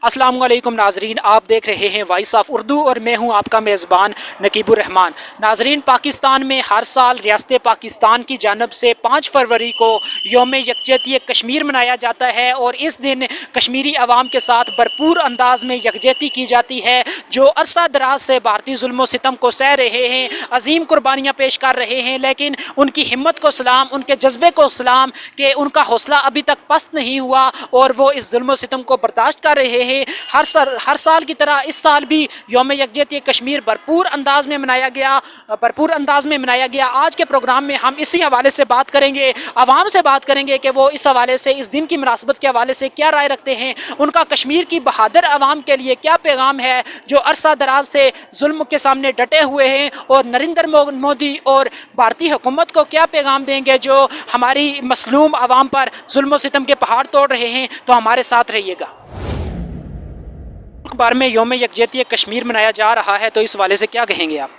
अस्सलाम वालेकुम नाजरीन, आप देख रहे हैं वॉइस ऑफ उर्दू और मैं हूं आपका मेज़बान नकीबुर रहमान। नाजरीन, पाकिस्तान में हर साल रियासत पाकिस्तान की जानब से 5 फरवरी को यौम यकजहती कश्मीर मनाया जाता है और इस दिन कश्मीरी अवाम के साथ भरपूर अंदाज में यकजहती की जाती है, जो अरसा दराज से भारतीय जुल्म सितम को सह रहे हैं, अजीम कुर्बानियाँ पेश कर रहे हैं, लेकिन उनकी हिम्मत को सलाम, उनके जज्बे को सलाम कि उनका हौसला अभी तक पस्त नहीं हुआ और वो इस जुल्म सितम को बर्दाश्त कर रहे हैं। हर साल की तरह इस साल भी यौम यकजहती कश्मीर भरपूर अंदाज में मनाया गया। आज के प्रोग्राम में हम इसी हवाले से बात करेंगे, आवाम से बात करेंगे कि वो इस हवाले से, इस दिन की मुनासबत के हवाले से क्या राय रखते हैं, उनका कश्मीर की बहादुर आवाम के लिए क्या पैगाम है जो अरसा दराज से जुल्म के सामने डटे हुए हैं, और नरेंद्र मोदी और भारतीय हुकूमत को क्या पैगाम देंगे जो हमारी मसलूम आवाम पर जुल्म सितम के पहाड़ तोड़ रहे हैं। तो हमारे साथ रहिएगा। बार में यौम यकजहती कश्मीर मनाया जा रहा है, तो इस वाले से क्या कहेंगे आप?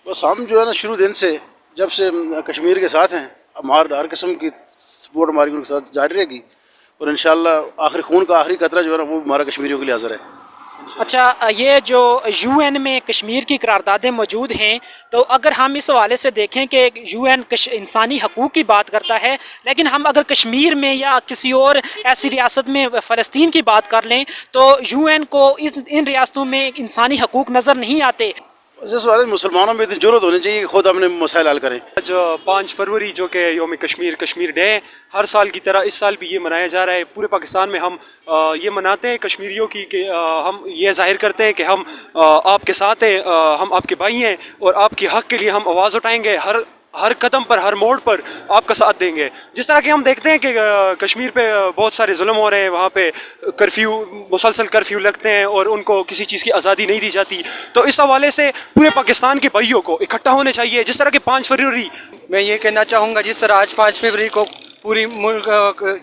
बस हम जो है ना शुरू दिन से जब से कश्मीर के साथ हैं, हमारे हर किस्म की सपोर्ट हमारी उनके साथ जारी रहेगी और इंशाल्लाह आखिरी खून का आखिरी कतरा जो है ना वो हमारा कश्मीरियों के लिए हाजिर है। अच्छा, ये जो यूएन में कश्मीर की करारदादें मौजूद हैं, तो अगर हम इस हवाले से देखें कि यूएन इंसानी हकूक़ की बात करता है, लेकिन हम अगर कश्मीर में या किसी और ऐसी रियासत में फ़लस्तीन की बात कर लें तो यूएन को इन रियासतों में इंसानी हकूक़ नज़र नहीं आते। इस वाले मुसलमानों में इतनी जरूरत होनी चाहिए कि खुद अपने मसाइल हल करें। आज 5 फरवरी जो कि यौम कश्मीर डे, हर साल की तरह इस साल भी ये मनाया जा रहा है। पूरे पाकिस्तान में हम ये मनाते हैं कश्मीरियों की कि हम ये जाहिर करते हैं कि हम आपके साथ हैं, हम आपके भाई हैं और आपके हक़ के लिए हम आवाज़ उठाएंगे, हर कदम पर, हर मोड़ पर आपका साथ देंगे। जिस तरह कि हम देखते हैं कि कश्मीर पे बहुत सारे जुल्म हो रहे हैं, वहाँ पे मुसलसल कर्फ्यू लगते हैं और उनको किसी चीज़ की आज़ादी नहीं दी जाती। तो इस हवाले से पूरे पाकिस्तान के भाइयों को इकट्ठा होने चाहिए। जिस तरह के 5 फरवरी, मैं ये कहना चाहूँगा, जिस तरह आज 5 फरवरी को पूरी मुल्क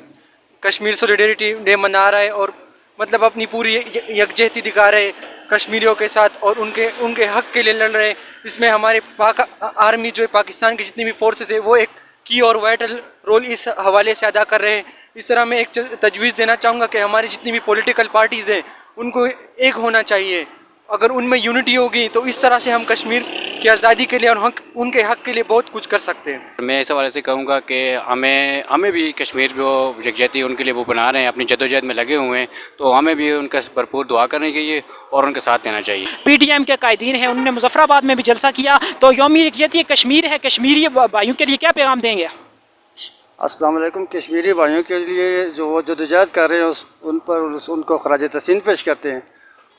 कश्मीर सॉलिडेरिटी डे मना रहा है और मतलब अपनी पूरी यकजहती दिखा रहे कश्मीरियों के साथ और उनके हक़ के लिए लड़ रहे हैं। इसमें हमारे पाक आर्मी जो है, पाकिस्तान की जितनी भी फोर्सेस है, वो एक की और वाइटल रोल इस हवाले से अदा कर रहे हैं। इस तरह मैं एक तजवीज़ देना चाहूँगा कि हमारी जितनी भी पॉलिटिकल पार्टीज़ हैं उनको एक होना चाहिए। अगर उनमें यूनिटी होगी तो इस तरह से हम कश्मीर की आज़ादी के लिए और उनके हक़ के लिए बहुत कुछ कर सकते हैं। मैं इस हवाले से कहूँगा कि हमें भी कश्मीर जो यकजहती उनके लिए वो बना रहे हैं, अपनी जदोजहद में लगे हुए हैं, तो हमें भी उनका भरपूर दुआ करनी चाहिए और उनके साथ देना चाहिए। पीटीएम के कायदीन हैं, उन्होंने मुजफ्फराबाद में भी जलसा किया, तो यौम यकजहती कश्मीर है, कश्मीरी भाइयों के लिए क्या पैगाम देंगे? अस्सलाम वालेकुम। कश्मीरी भाइयों के लिए जो वो जदोजहद कर रहे हैं उन पर उनको खराज तहसीन पेश करते हैं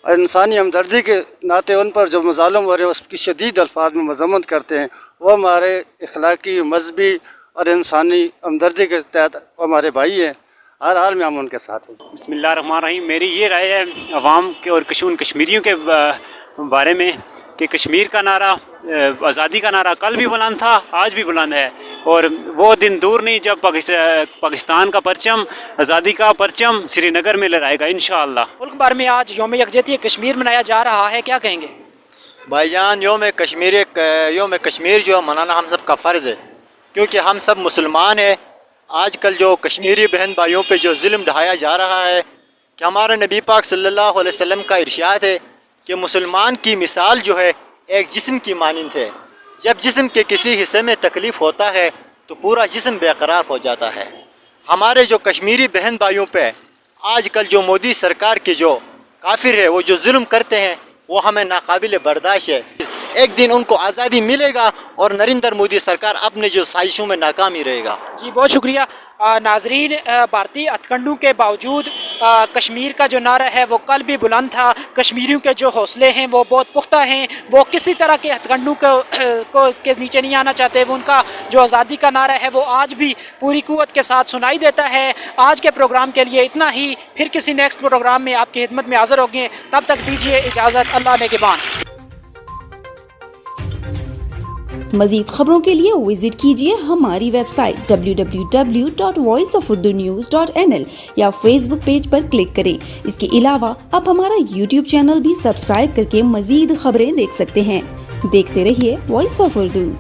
और इंसानी हमदर्दी के नाते उन पर जो मज़ालुम हो रहे हैं उसकी शदीद अल्फाज में मज़म्मत करते हैं। वो हमारे इखलाकी, मजहबी और इंसानी हमदर्दी के तहत हमारे भाई हैं। हर हाल में हम उनके साथ हैं। बिस्मिल्लाहिर्रहमानिर्रहीम। मेरी ये राय है अवाम के और कश्मीरियों के बारे में कि कश्मीर का नारा, आज़ादी का नारा कल भी बुलंद था, आज भी बुलंद है और वो दिन दूर नहीं जब पाकिस्तान का परचम, आज़ादी का परचम श्रीनगर में लहराएगा इंशाअल्लाह। मुल्क भर में आज यौम यकजहती कश्मीर मनाया जा रहा है, क्या कहेंगे? भाईजान, यौम कश्मीर जो मनाना हम सब का फ़र्ज़ है, क्योंकि हम सब मुसलमान हैं। आजकल जो कश्मीरी बहन भाइयों पे जो जुल्म ढाया जा रहा है, कि हमारे नबी पाक सल्लल्लाहु अलैहि वसल्लम का इरशाद है कि मुसलमान की मिसाल जो है एक जिस्म की मानिंद है। जब जिस्म के किसी हिस्से में तकलीफ़ होता है तो पूरा जिस्म बेकरार हो जाता है। हमारे जो कश्मीरी बहन भाइयों पे आजकल जो मोदी सरकार के जो काफिर है वो जो जुल्म करते हैं वो हमें नाकाबिल बर्दाश्त है। एक दिन उनको आज़ादी मिलेगा और नरेंद्र मोदी सरकार अपने जो साजिशों में नाकाम ही रहेगा। जी, बहुत शुक्रिया। नाजरीन, भारतीय हथकंडों के बावजूद कश्मीर का जो नारा है वो कल भी बुलंद था। कश्मीरियों के जो हौसले हैं वो बहुत पुख्ता हैं, वो किसी तरह के हथकंडों के नीचे नहीं आना चाहते। वो उनका जो आज़ादी का नारा है वो आज भी पूरी कुव्वत के साथ सुनाई देता है। आज के प्रोग्राम के लिए इतना ही, फिर किसी नेक्स्ट प्रोग्राम में आपकी खिदमत में हाज़िर होंगे। तब तक दीजिए इजाज़त। अल्लाह नेगहबान। मज़ीद खबरों के लिए विजिट कीजिए हमारी वेबसाइट www.voiceofurdunews.nl या फेसबुक पेज पर क्लिक करें। इसके अलावा आप हमारा यूट्यूब चैनल भी सब्सक्राइब करके मज़ीद खबरें देख सकते हैं। देखते रहिए वॉइस ऑफ उर्दू।